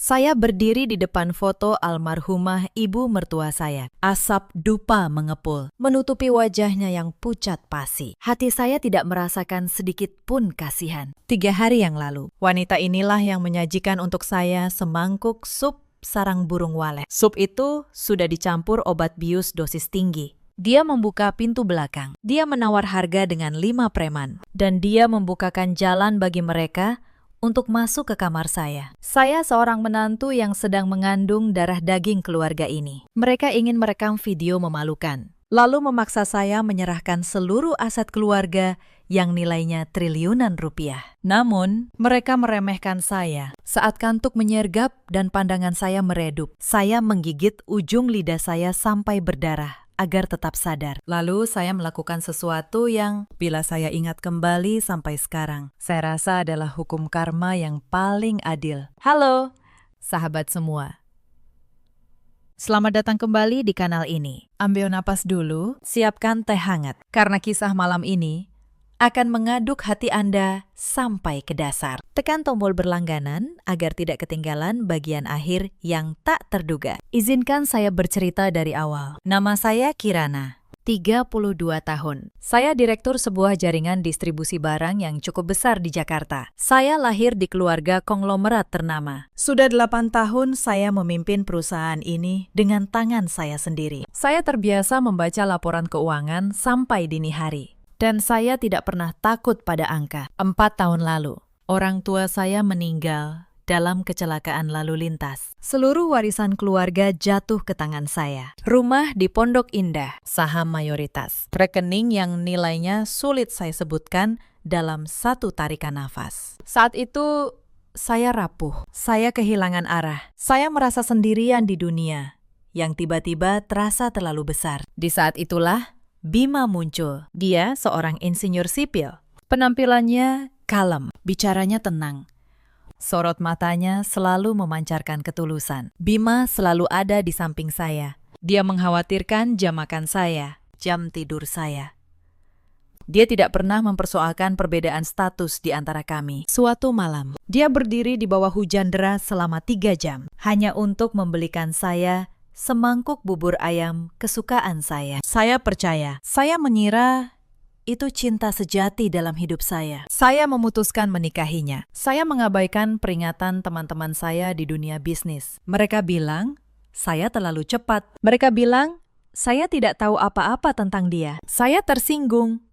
Saya berdiri di depan foto almarhumah ibu mertua saya. Asap dupa mengepul, menutupi wajahnya yang pucat pasi. Hati saya tidak merasakan sedikit pun kasihan. 3 hari yang lalu, wanita inilah yang menyajikan untuk saya semangkuk sup sarang burung walet. Sup itu sudah dicampur obat bius dosis tinggi. Dia membuka pintu belakang. Dia menawar harga dengan 5 preman. Dan dia membukakan jalan bagi mereka untuk masuk ke kamar saya. Saya seorang menantu yang sedang mengandung darah daging keluarga ini. Mereka ingin merekam video memalukan, lalu memaksa saya menyerahkan seluruh aset keluarga yang nilainya triliunan rupiah. Namun, mereka meremehkan saya. Saat kantuk menyergap dan pandangan saya meredup, saya menggigit ujung lidah saya sampai berdarah agar tetap sadar. Lalu saya melakukan sesuatu yang bila saya ingat kembali sampai sekarang, saya rasa adalah hukum karma yang paling adil. Halo, sahabat semua. Selamat datang kembali di kanal ini. Ambil napas dulu, siapkan teh hangat. Karena kisah malam ini akan mengaduk hati Anda sampai ke dasar. Tekan tombol berlangganan agar tidak ketinggalan bagian akhir yang tak terduga. Izinkan saya bercerita dari awal. Nama saya Kirana, 32 tahun. Saya direktur sebuah jaringan distribusi barang yang cukup besar di Jakarta. Saya lahir di keluarga konglomerat ternama. Sudah 8 tahun saya memimpin perusahaan ini dengan tangan saya sendiri. Saya terbiasa membaca laporan keuangan sampai dini hari. Dan saya tidak pernah takut pada angka. 4 tahun lalu, orang tua saya meninggal dalam kecelakaan lalu lintas. Seluruh warisan keluarga jatuh ke tangan saya. Rumah di Pondok Indah, saham mayoritas. Rekening yang nilainya sulit saya sebutkan dalam satu tarikan nafas. Saat itu, saya rapuh. Saya kehilangan arah. Saya merasa sendirian di dunia yang tiba-tiba terasa terlalu besar. Di saat itulah, Bima muncul. Dia seorang insinyur sipil. Penampilannya kalem, bicaranya tenang. Sorot matanya selalu memancarkan ketulusan. Bima selalu ada di samping saya. Dia mengkhawatirkan jam makan saya, jam tidur saya. Dia tidak pernah mempersoalkan perbedaan status di antara kami. Suatu malam, dia berdiri di bawah hujan deras selama 3 jam, hanya untuk membelikan saya semangkuk bubur ayam kesukaan saya. Saya percaya, saya mengira itu cinta sejati dalam hidup saya. Saya memutuskan menikahinya. Saya mengabaikan peringatan teman-teman saya di dunia bisnis. Mereka bilang, saya terlalu cepat. Mereka bilang, saya tidak tahu apa-apa tentang dia. Saya tersinggung.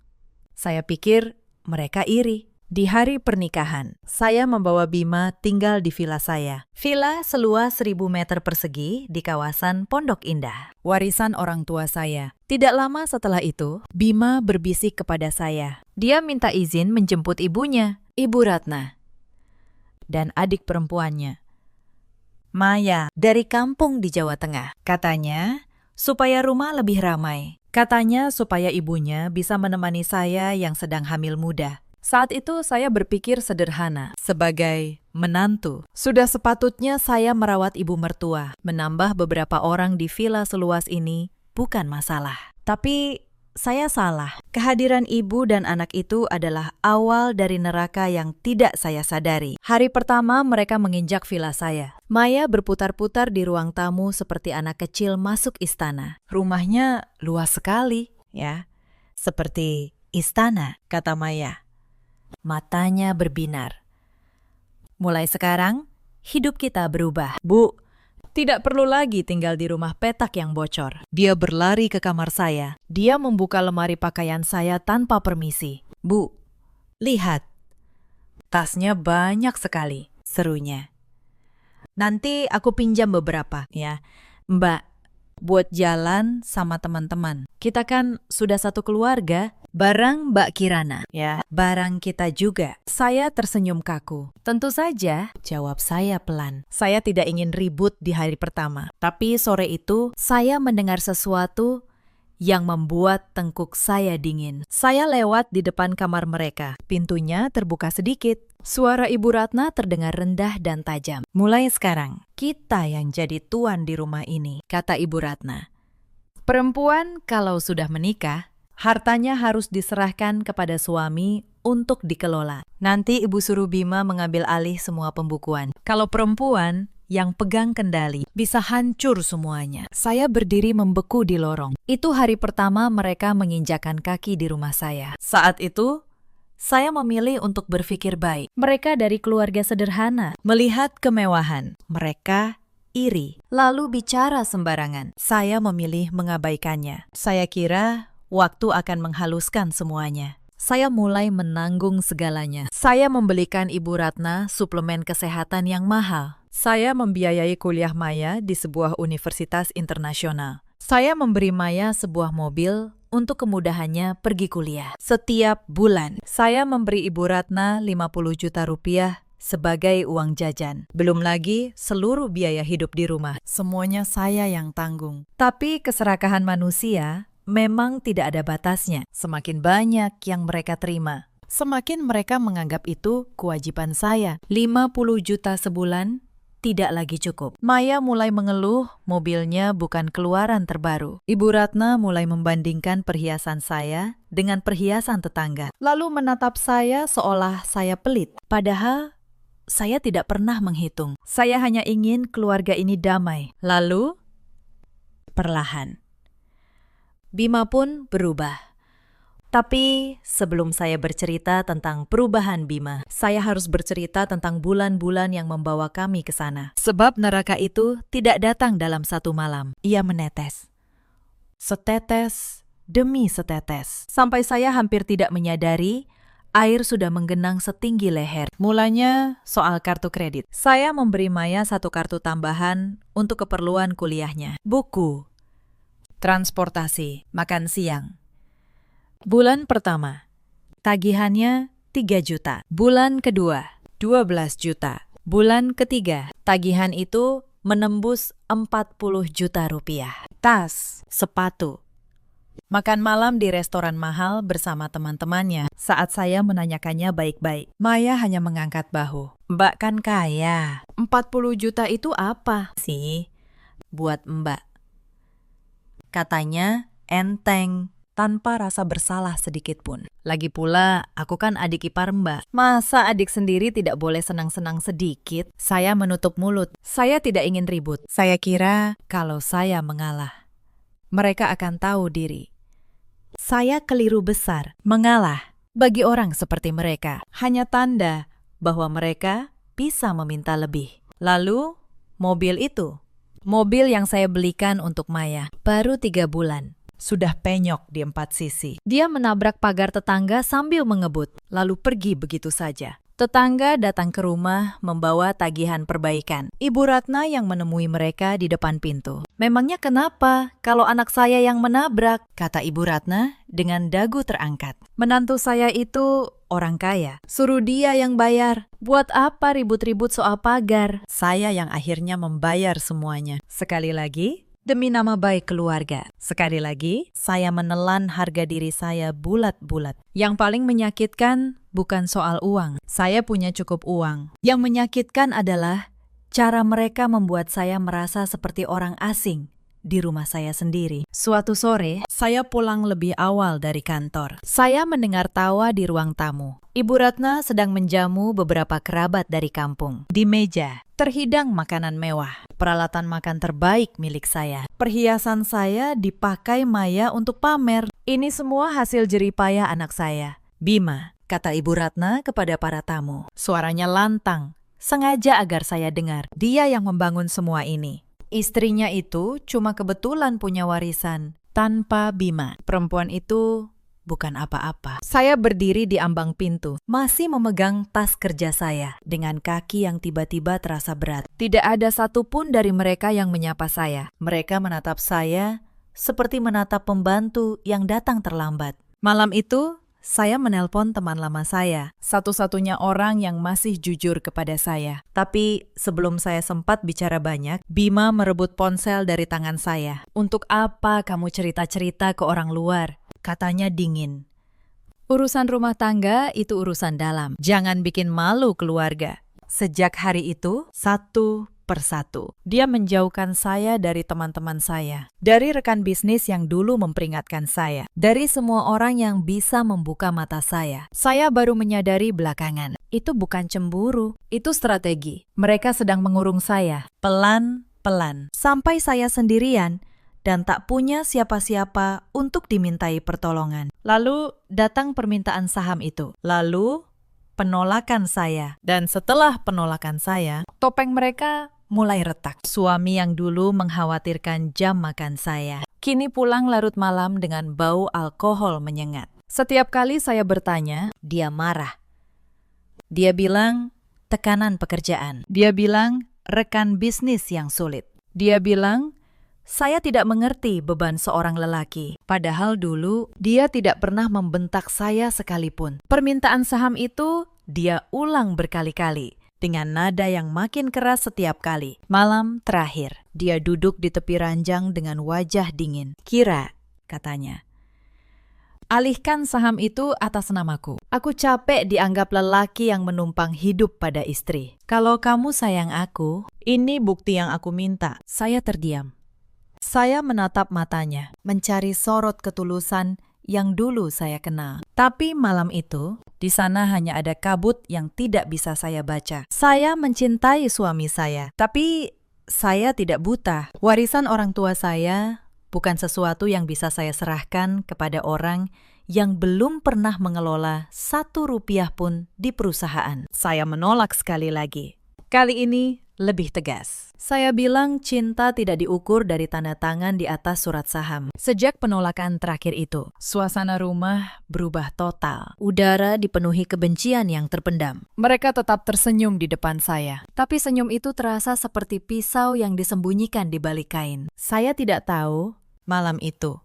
Saya pikir mereka iri. Di hari pernikahan, saya membawa Bima tinggal di villa saya. Villa seluas 1.000 meter persegi di kawasan Pondok Indah. Warisan orang tua saya. Tidak lama setelah itu, Bima berbisik kepada saya. Dia minta izin menjemput ibunya, Ibu Ratna, dan adik perempuannya, Maya, dari kampung di Jawa Tengah. Katanya, supaya rumah lebih ramai. Katanya supaya ibunya bisa menemani saya yang sedang hamil muda. Saat itu saya berpikir sederhana, sebagai menantu. Sudah sepatutnya saya merawat ibu mertua. Menambah beberapa orang di villa seluas ini bukan masalah. Tapi saya salah. Kehadiran ibu dan anak itu adalah awal dari neraka yang tidak saya sadari. Hari pertama mereka menginjak villa saya. Maya berputar-putar di ruang tamu seperti anak kecil masuk istana. Rumahnya luas sekali, ya. Seperti istana, kata Maya. Matanya berbinar. Mulai sekarang, hidup kita berubah. Bu, tidak perlu lagi tinggal di rumah petak yang bocor. Dia berlari ke kamar saya. Dia membuka lemari pakaian saya tanpa permisi. Bu, lihat. Tasnya banyak sekali, serunya. Nanti aku pinjam beberapa, ya. Mbak, buat jalan sama teman-teman. Kita kan sudah satu keluarga. Barang Mbak Kirana, ya, barang kita juga. Saya tersenyum kaku. Tentu saja, jawab saya pelan. Saya tidak ingin ribut di hari pertama. Tapi sore itu, saya mendengar sesuatu yang membuat tengkuk saya dingin. Saya lewat di depan kamar mereka. Pintunya terbuka sedikit. Suara Ibu Ratna terdengar rendah dan tajam. Mulai sekarang, kita yang jadi tuan di rumah ini, kata Ibu Ratna. Perempuan kalau sudah menikah, hartanya harus diserahkan kepada suami untuk dikelola. Nanti ibu suruh Bima mengambil alih semua pembukuan. Kalau perempuan, yang pegang kendali, bisa hancur semuanya. Saya berdiri membeku di lorong. Itu hari pertama mereka menginjakan kaki di rumah saya. Saat itu, saya memilih untuk berpikir baik. Mereka dari keluarga sederhana, melihat kemewahan. Mereka iri, lalu bicara sembarangan. Saya memilih mengabaikannya. Saya kira waktu akan menghaluskan semuanya. Saya mulai menanggung segalanya. Saya membelikan Ibu Ratna suplemen kesehatan yang mahal. Saya membiayai kuliah Maya di sebuah universitas internasional. Saya memberi Maya sebuah mobil untuk kemudahannya pergi kuliah. Setiap bulan, saya memberi Ibu Ratna 50 juta rupiah sebagai uang jajan. Belum lagi seluruh biaya hidup di rumah. Semuanya saya yang tanggung. Tapi keserakahan manusia memang tidak ada batasnya. Semakin banyak yang mereka terima, semakin mereka menganggap itu kewajiban saya. 50 juta sebulan tidak lagi cukup. Maya mulai mengeluh mobilnya bukan keluaran terbaru. Ibu Ratna mulai membandingkan perhiasan saya dengan perhiasan tetangga. Lalu menatap saya seolah saya pelit. Padahal saya tidak pernah menghitung. Saya hanya ingin keluarga ini damai. Lalu, perlahan, Bima pun berubah. Tapi sebelum saya bercerita tentang perubahan Bima, saya harus bercerita tentang bulan-bulan yang membawa kami ke sana. Sebab neraka itu tidak datang dalam satu malam. Ia menetes. Setetes demi setetes. Sampai saya hampir tidak menyadari air sudah menggenang setinggi leher. Mulanya soal kartu kredit. Saya memberi Maya satu kartu tambahan untuk keperluan kuliahnya. Buku, transportasi, makan siang. Bulan pertama, tagihannya 3 juta. Bulan kedua, 12 juta. Bulan ketiga, tagihan itu menembus 40 juta rupiah. Tas, sepatu. Makan malam di restoran mahal bersama teman-temannya. Saat saya menanyakannya baik-baik, Maya hanya mengangkat bahu. Mbak kan kaya. 40 juta itu apa sih buat Mbak? Katanya enteng, tanpa rasa bersalah sedikit pun. Lagi pula, aku kan adik ipar Mbak. Masa adik sendiri tidak boleh senang-senang sedikit? Saya menutup mulut. Saya tidak ingin ribut. Saya kira kalau saya mengalah, mereka akan tahu diri. Saya keliru besar. Mengalah bagi orang seperti mereka hanya tanda bahwa mereka bisa meminta lebih. Lalu, mobil itu. Mobil yang saya belikan untuk Maya baru 3 bulan. Sudah penyok di 4 sisi. Dia menabrak pagar tetangga sambil mengebut, lalu pergi begitu saja. Tetangga datang ke rumah membawa tagihan perbaikan. Ibu Ratna yang menemui mereka di depan pintu. Memangnya kenapa kalau anak saya yang menabrak? Kata Ibu Ratna dengan dagu terangkat. Menantu saya itu orang kaya. Suruh dia yang bayar. Buat apa ribut-ribut soal pagar? Saya yang akhirnya membayar semuanya. Sekali lagi, demi nama baik keluarga. Sekali lagi, saya menelan harga diri saya bulat-bulat. Yang paling menyakitkan bukan soal uang. Saya punya cukup uang. Yang menyakitkan adalah cara mereka membuat saya merasa seperti orang asing di rumah saya sendiri. Suatu sore, saya pulang lebih awal dari kantor. Saya mendengar tawa di ruang tamu. Ibu Ratna sedang menjamu beberapa kerabat dari kampung. Di meja, terhidang makanan mewah. Peralatan makan terbaik milik saya. Perhiasan saya dipakai Maya untuk pamer. Ini semua hasil jeripaya anak saya, Bima, kata Ibu Ratna kepada para tamu. Suaranya lantang, sengaja agar saya dengar. Dia yang membangun semua ini. Istrinya itu cuma kebetulan punya warisan tanpa Bima. Perempuan itu bukan apa-apa. Saya berdiri di ambang pintu, masih memegang tas kerja saya dengan kaki yang tiba-tiba terasa berat. Tidak ada satupun dari mereka yang menyapa saya. Mereka menatap saya seperti menatap pembantu yang datang terlambat. Malam itu, saya menelpon teman lama saya, satu-satunya orang yang masih jujur kepada saya. Tapi sebelum saya sempat bicara banyak, Bima merebut ponsel dari tangan saya. Untuk apa kamu cerita-cerita ke orang luar? Katanya dingin. Urusan rumah tangga itu urusan dalam. Jangan bikin malu keluarga. Sejak hari itu, satu persatu, dia menjauhkan saya dari teman-teman saya, dari rekan bisnis yang dulu memperingatkan saya, dari semua orang yang bisa membuka mata saya. Saya baru menyadari belakangan, Itu bukan cemburu, itu strategi. Mereka sedang mengurung saya, pelan-pelan, sampai saya sendirian dan tak punya siapa-siapa untuk dimintai pertolongan. Lalu datang permintaan saham itu. Lalu penolakan saya. Dan setelah penolakan saya, topeng mereka mulai retak. Suami yang dulu mengkhawatirkan jam makan saya, kini pulang larut malam dengan bau alkohol menyengat. Setiap kali saya bertanya, dia marah. Dia bilang, tekanan pekerjaan. Dia bilang, rekan bisnis yang sulit. Dia bilang, saya tidak mengerti beban seorang lelaki. Padahal dulu, dia tidak pernah membentak saya sekalipun. Permintaan saham itu, dia ulang berkali-kali, dengan nada yang makin keras setiap kali. Malam terakhir, dia duduk di tepi ranjang dengan wajah dingin. Kira, katanya, alihkan saham itu atas namaku. Aku capek dianggap lelaki yang menumpang hidup pada istri. Kalau kamu sayang aku, ini bukti yang aku minta. Saya terdiam. Saya menatap matanya, mencari sorot ketulusan yang dulu saya kenal. Tapi malam itu, di sana hanya ada kabut yang tidak bisa saya baca. Saya mencintai suami saya, tapi saya tidak buta. Warisan orang tua saya bukan sesuatu yang bisa saya serahkan kepada orang yang belum pernah mengelola 1 rupiah pun di perusahaan. Saya menolak sekali lagi. Kali ini lebih tegas. Saya bilang cinta tidak diukur dari tanda tangan di atas surat saham. Sejak penolakan terakhir itu, suasana rumah berubah total. Udara dipenuhi kebencian yang terpendam. Mereka tetap tersenyum di depan saya, tapi senyum itu terasa seperti pisau yang disembunyikan di balik kain. Saya tidak tahu malam itu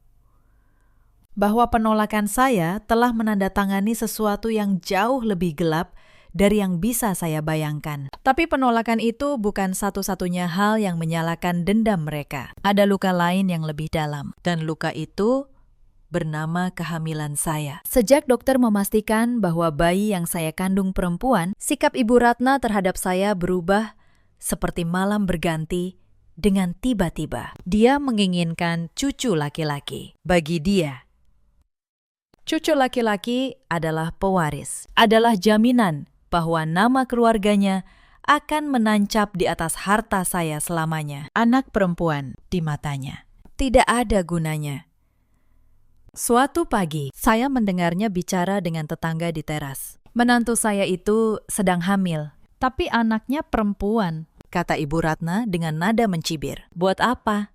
bahwa penolakan saya telah menandatangani sesuatu yang jauh lebih gelap dari yang bisa saya bayangkan. Tapi penolakan itu bukan satu-satunya hal yang menyalakan dendam mereka. Ada luka lain yang lebih dalam, dan luka itu bernama kehamilan saya. Sejak dokter memastikan bahwa bayi yang saya kandung perempuan, sikap Ibu Ratna terhadap saya berubah seperti malam berganti dengan tiba-tiba. Dia menginginkan cucu laki-laki. Bagi dia, cucu laki-laki adalah pewaris, adalah jaminan bahwa nama keluarganya akan menancap di atas harta saya selamanya. Anak perempuan di matanya tidak ada gunanya. Suatu pagi, saya mendengarnya bicara dengan tetangga di teras. Menantu saya itu sedang hamil, tapi anaknya perempuan, kata Ibu Ratna dengan nada mencibir. Buat apa?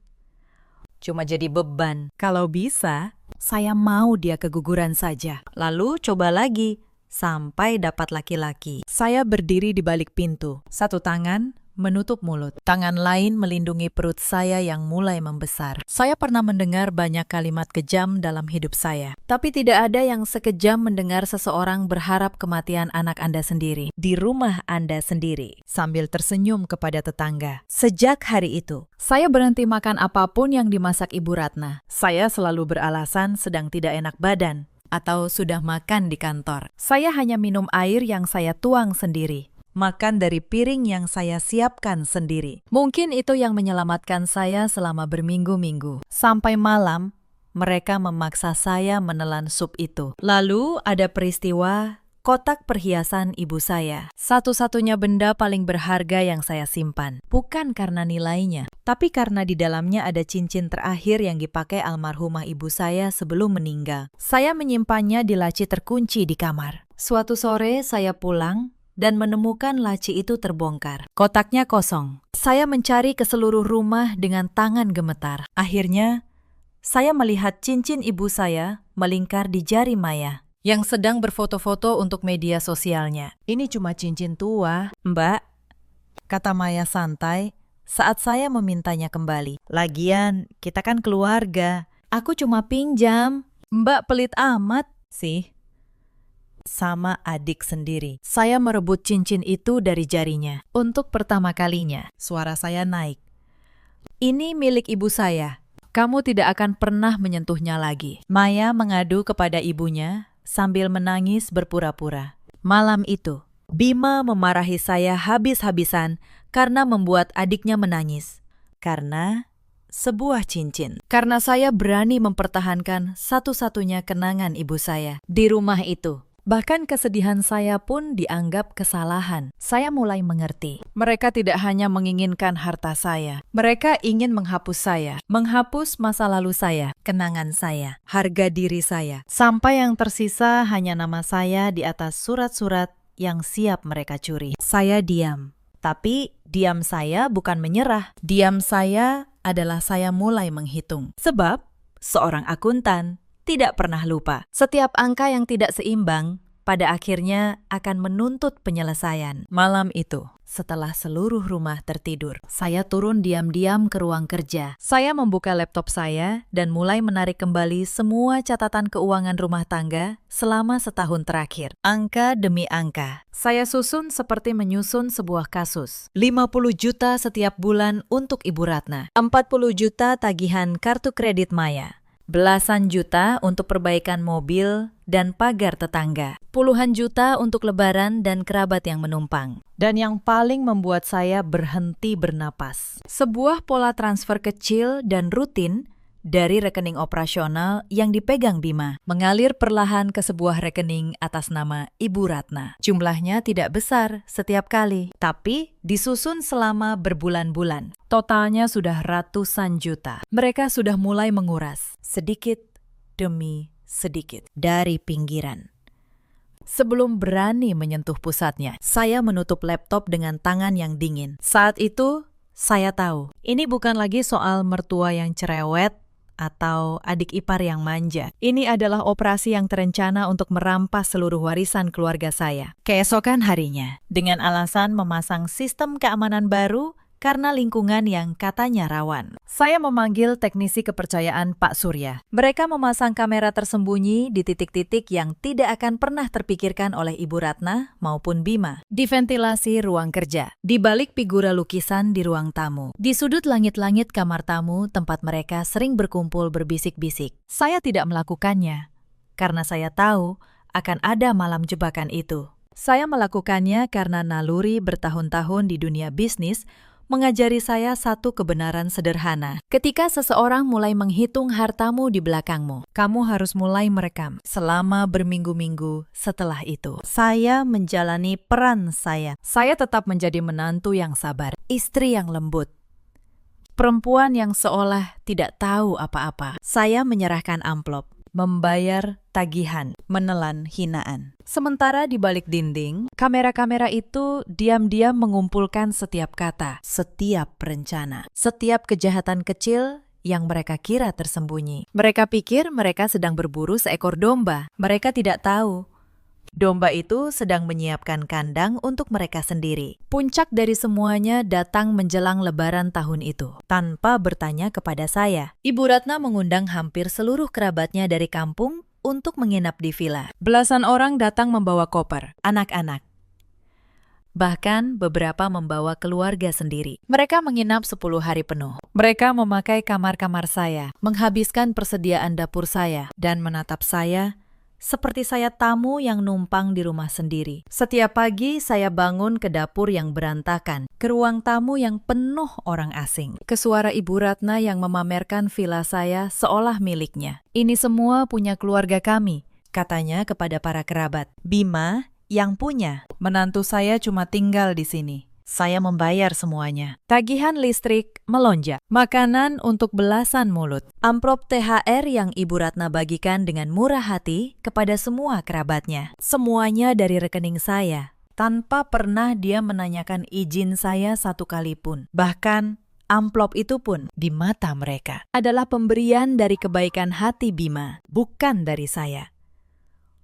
Cuma jadi beban. Kalau bisa, saya mau dia keguguran saja. Lalu coba lagi sampai dapat laki-laki. Saya berdiri di balik pintu. Satu tangan menutup mulut. Tangan lain melindungi perut saya yang mulai membesar. Saya pernah mendengar banyak kalimat kejam dalam hidup saya. Tapi tidak ada yang sekejam mendengar seseorang berharap kematian anak Anda sendiri, di rumah Anda sendiri, sambil tersenyum kepada tetangga. Sejak hari itu, saya berhenti makan apapun yang dimasak Ibu Ratna. Saya selalu beralasan sedang tidak enak badan atau sudah makan di kantor. Saya hanya minum air yang saya tuang sendiri, makan dari piring yang saya siapkan sendiri. Mungkin itu yang menyelamatkan saya selama berminggu-minggu. Sampai malam, mereka memaksa saya menelan sup itu. Lalu ada peristiwa kotak perhiasan ibu saya. Satu-satunya benda paling berharga yang saya simpan. Bukan karena nilainya, tapi karena di dalamnya ada cincin terakhir yang dipakai almarhumah ibu saya sebelum meninggal. Saya menyimpannya di laci terkunci di kamar. Suatu sore saya pulang dan menemukan laci itu terbongkar. Kotaknya kosong. Saya mencari ke seluruh rumah dengan tangan gemetar. Akhirnya, saya melihat cincin ibu saya melingkar di jari Maya yang sedang berfoto-foto untuk media sosialnya. Ini cuma cincin tua, Mbak, kata Maya santai saat saya memintanya kembali. Lagian, kita kan keluarga. Aku cuma pinjam. Mbak pelit amat sih. Sama adik sendiri. Saya merebut cincin itu dari jarinya. Untuk pertama kalinya, suara saya naik. Ini milik ibu saya. Kamu tidak akan pernah menyentuhnya lagi. Maya mengadu kepada ibunya sambil menangis berpura-pura. Malam itu, Bima memarahi saya habis-habisan karena membuat adiknya menangis. Karena sebuah cincin. Karena saya berani mempertahankan satu-satunya kenangan ibu saya di rumah itu. Bahkan kesedihan saya pun dianggap kesalahan. Saya mulai mengerti. Mereka tidak hanya menginginkan harta saya. Mereka ingin menghapus saya. Menghapus masa lalu saya, kenangan saya, harga diri saya. Sampai yang tersisa hanya nama saya di atas surat-surat yang siap mereka curi. Saya diam. Tapi diam saya bukan menyerah. Diam saya adalah saya mulai menghitung. Sebab seorang akuntan tidak pernah lupa. Setiap angka yang tidak seimbang pada akhirnya akan menuntut penyelesaian. Malam itu, setelah seluruh rumah tertidur, saya turun diam-diam ke ruang kerja. Saya membuka laptop saya dan mulai menarik kembali semua catatan keuangan rumah tangga selama setahun terakhir. Angka demi angka. Saya susun seperti menyusun sebuah kasus. 50 juta setiap bulan untuk Ibu Ratna. 40 juta tagihan kartu kredit Maya. Belasan juta untuk perbaikan mobil dan pagar tetangga. Puluhan juta untuk lebaran dan kerabat yang menumpang. Dan yang paling membuat saya berhenti bernapas. Sebuah pola transfer kecil dan rutin dari rekening operasional yang dipegang Bima, mengalir perlahan ke sebuah rekening atas nama Ibu Ratna. Jumlahnya tidak besar setiap kali, tapi disusun selama berbulan-bulan. Totalnya sudah ratusan juta. Mereka sudah mulai menguras, sedikit demi sedikit, dari pinggiran. Sebelum berani menyentuh pusatnya, saya menutup laptop dengan tangan yang dingin. Saat itu, saya tahu, ini bukan lagi soal mertua yang cerewet atau adik ipar yang manja. Ini adalah operasi yang terencana untuk merampas seluruh warisan keluarga saya. Keesokan harinya, dengan alasan memasang sistem keamanan baru karena lingkungan yang katanya rawan. Saya memanggil teknisi kepercayaan Pak Surya. Mereka memasang kamera tersembunyi di titik-titik yang tidak akan pernah terpikirkan oleh Ibu Ratna maupun Bima. Di ventilasi ruang kerja, di balik figura lukisan di ruang tamu, di sudut langit-langit kamar tamu tempat mereka sering berkumpul berbisik-bisik. Saya tidak melakukannya, karena saya tahu akan ada malam jebakan itu. Saya melakukannya karena naluri bertahun-tahun di dunia bisnis mengajari saya satu kebenaran sederhana. Ketika seseorang mulai menghitung hartamu di belakangmu, kamu harus mulai merekam selama berminggu-minggu setelah itu. Saya menjalani peran saya. Saya tetap menjadi menantu yang sabar, istri yang lembut, perempuan yang seolah tidak tahu apa-apa. Saya menyerahkan amplop, membayar tagihan, menelan hinaan. Sementara di balik dinding, kamera-kamera itu diam-diam mengumpulkan setiap kata, setiap rencana, setiap kejahatan kecil yang mereka kira tersembunyi. Mereka pikir mereka sedang berburu seekor domba. Mereka tidak tahu domba itu sedang menyiapkan kandang untuk mereka sendiri. Puncak dari semuanya datang menjelang Lebaran tahun itu. Tanpa bertanya kepada saya, Ibu Ratna mengundang hampir seluruh kerabatnya dari kampung untuk menginap di villa. Belasan orang datang membawa koper, anak-anak. Bahkan beberapa membawa keluarga sendiri. Mereka menginap 10 hari penuh. Mereka memakai kamar-kamar saya, menghabiskan persediaan dapur saya, dan menatap saya seperti saya tamu yang numpang di rumah sendiri. Setiap pagi saya bangun ke dapur yang berantakan, ke ruang tamu yang penuh orang asing, ke suara Ibu Ratna yang memamerkan villa saya seolah miliknya. Ini semua punya keluarga kami, katanya kepada para kerabat. Bima yang punya, menantu saya cuma tinggal di sini. Saya membayar semuanya. Tagihan listrik melonjak. Makanan untuk belasan mulut. Amplop THR yang Ibu Ratna bagikan dengan murah hati kepada semua kerabatnya. Semuanya dari rekening saya. Tanpa pernah dia menanyakan izin saya satu kali pun. Bahkan amplop itu pun di mata mereka adalah pemberian dari kebaikan hati Bima, bukan dari saya.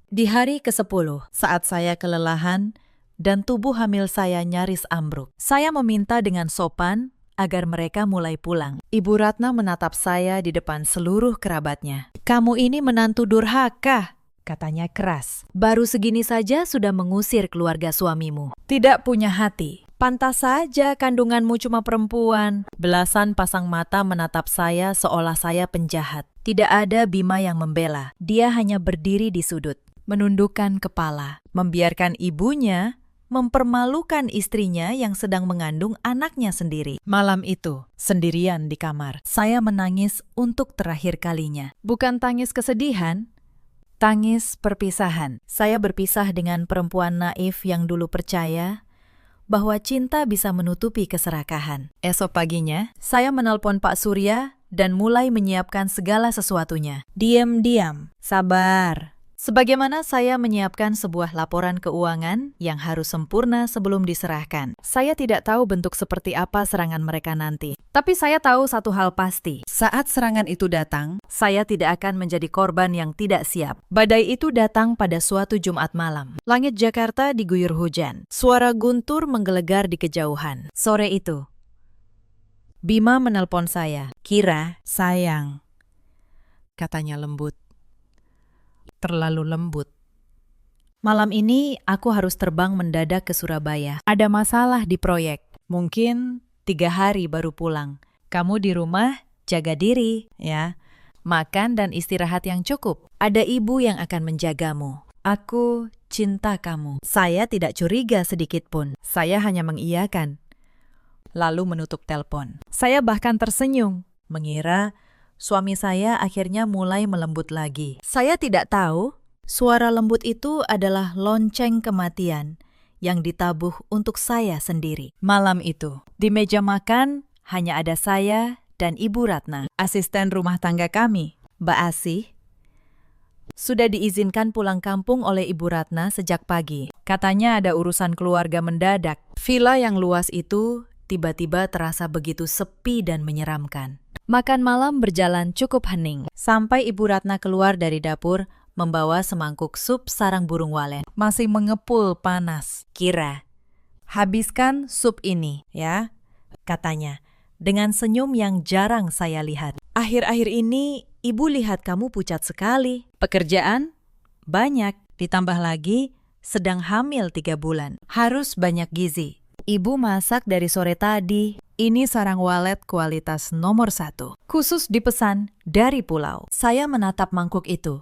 Di hari ke-10, saat saya kelelahan, dan tubuh hamil saya nyaris ambruk, saya meminta dengan sopan agar mereka mulai pulang. Ibu Ratna menatap saya di depan seluruh kerabatnya. "Kamu ini menantu durhaka," katanya keras. "Baru segini saja sudah mengusir keluarga suamimu. Tidak punya hati. Pantas saja kandunganmu cuma perempuan." Belasan pasang mata menatap saya seolah saya penjahat. Tidak ada Bima yang membela. Dia hanya berdiri di sudut, menundukkan kepala, membiarkan ibunya mempermalukan istrinya yang sedang mengandung anaknya sendiri. Malam itu, sendirian di kamar, saya menangis untuk terakhir kalinya. Bukan tangis kesedihan, Tangis perpisahan. Saya berpisah dengan perempuan naif yang dulu percaya bahwa cinta bisa menutupi keserakahan. Esok paginya, saya menelpon Pak Surya dan mulai menyiapkan segala sesuatunya. Diam-diam, sabar. Sebagaimana saya menyiapkan sebuah laporan keuangan yang harus sempurna sebelum diserahkan. Saya tidak tahu bentuk seperti apa serangan mereka nanti. Tapi saya tahu satu hal pasti. Saat serangan itu datang, saya tidak akan menjadi korban yang tidak siap. Badai itu datang pada suatu Jumat malam. Langit Jakarta diguyur hujan. Suara guntur menggelegar di kejauhan. Sore itu, Bima menelpon saya. "Kira, sayang," katanya lembut. Terlalu lembut. "Malam ini aku harus terbang mendadak ke Surabaya. Ada masalah di proyek. Mungkin 3 hari baru pulang. Kamu di rumah, jaga diri, ya. Makan dan istirahat yang cukup. Ada ibu yang akan menjagamu. Aku cinta kamu." Saya tidak curiga sedikit pun. Saya hanya mengiyakan. Lalu menutup telepon. Saya bahkan tersenyum, mengira suami saya akhirnya mulai melembut lagi. Saya tidak tahu, suara lembut itu adalah lonceng kematian yang ditabuh untuk saya sendiri. Malam itu, di meja makan hanya ada saya dan Ibu Ratna, asisten rumah tangga kami. Mbak Asih sudah diizinkan pulang kampung oleh Ibu Ratna sejak pagi. Katanya ada urusan keluarga mendadak. Villa yang luas itu tiba-tiba terasa begitu sepi dan menyeramkan. Makan malam berjalan cukup hening, sampai Ibu Ratna keluar dari dapur membawa semangkuk sup sarang burung walet. Masih mengepul panas. "Kira, habiskan sup ini, ya," katanya, dengan senyum yang jarang saya lihat. "Akhir-akhir ini, Ibu lihat kamu pucat sekali. Pekerjaan? Banyak, ditambah lagi sedang hamil 3 bulan. Harus banyak gizi. Ibu masak dari sore tadi. Ini sarang walet kualitas nomor 1. Khusus dipesan dari pulau." Saya menatap mangkuk itu.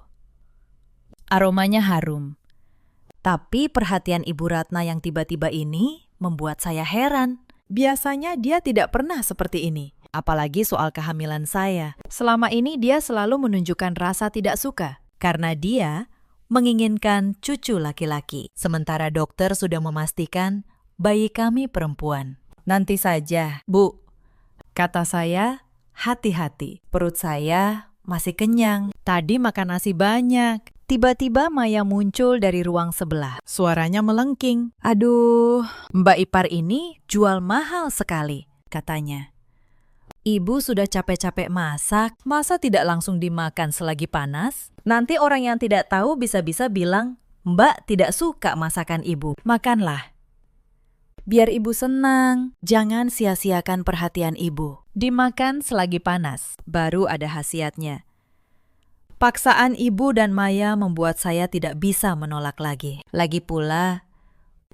Aromanya harum. Tapi perhatian Ibu Ratna yang tiba-tiba ini membuat saya heran. Biasanya dia tidak pernah seperti ini. Apalagi soal kehamilan saya. Selama ini dia selalu menunjukkan rasa tidak suka. Karena dia menginginkan cucu laki-laki. Sementara dokter sudah memastikan bayi kami perempuan. "Nanti saja, Bu," kata saya, hati-hati. Perut saya masih kenyang. Tadi makan nasi banyak. Tiba-tiba Maya muncul dari ruang sebelah. Suaranya melengking. "Aduh, Mbak Ipar ini jual mahal sekali," katanya. "Ibu sudah capek-capek masak, masa tidak langsung dimakan selagi panas? Nanti orang yang tidak tahu bisa-bisa bilang, Mbak tidak suka masakan Ibu. Makanlah. Biar Ibu senang, jangan sia-siakan perhatian Ibu. Dimakan selagi panas, baru ada khasiatnya." Paksaan Ibu dan Maya membuat saya tidak bisa menolak lagi. Lagi pula,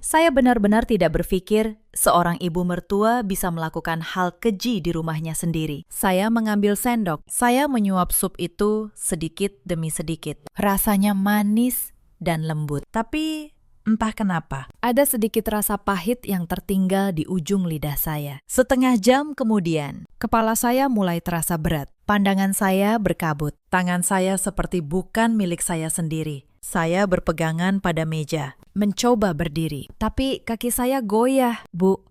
saya benar-benar tidak berpikir seorang ibu mertua bisa melakukan hal keji di rumahnya sendiri. Saya mengambil sendok, saya menyuap sup itu sedikit demi sedikit. Rasanya manis dan lembut, tapi entah kenapa, ada sedikit rasa pahit yang tertinggal di ujung lidah saya. Setengah jam kemudian, kepala saya mulai terasa berat. Pandangan saya berkabut. Tangan saya seperti bukan milik saya sendiri. Saya berpegangan pada meja, mencoba berdiri. Tapi kaki saya goyah, "Bu,"